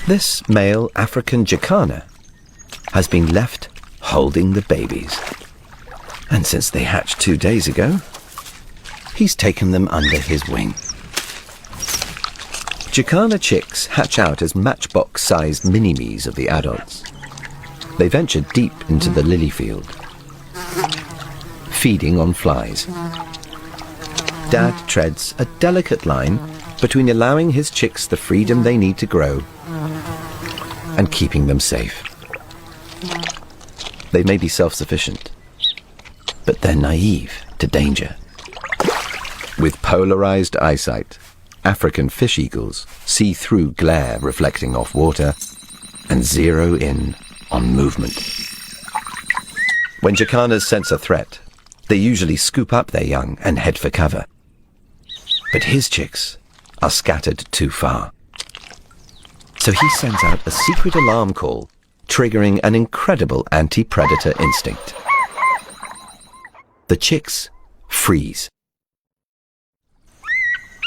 This male African jacana has been left holding the babies. And since they hatched 2 days ago, he's taken them under his wing. Jacana chicks hatch out as matchbox-sized mini-me's of the adults. They venture deep into the lily field, feeding on flies. Dad treads a delicate line between allowing his chicks the freedom they need to grow and keeping them safe. They may be self-sufficient, but they're naive to danger. With polarized eyesight, African fish eagles see through glare reflecting off water and zero in on movement. When jacanas sense a threat, they usually scoop up their young and head for cover. But his chicks are scattered too far. So he sends out a secret alarm call, triggering an incredible anti-predator instinct. The chicks freeze.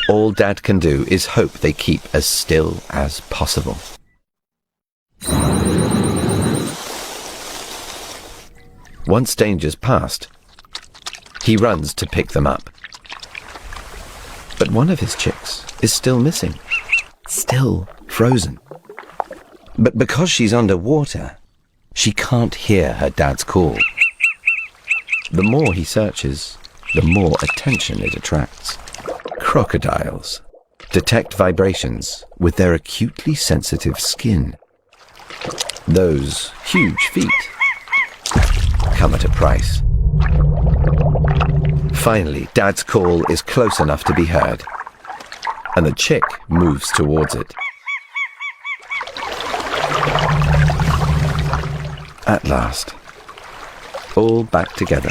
All Dad can do is hope they keep as still as possible. Once danger's past, he runs to pick them up. But one of his chicks is still missing, still frozen. But because she's underwater, she can't hear her dad's call. The more he searches, the more attention it attracts. Crocodiles detect vibrations with their acutely sensitive skin. Those huge feet come at a price. Finally, Dad's call is close enough to be heard, and the chick moves towards it. At last, all back together.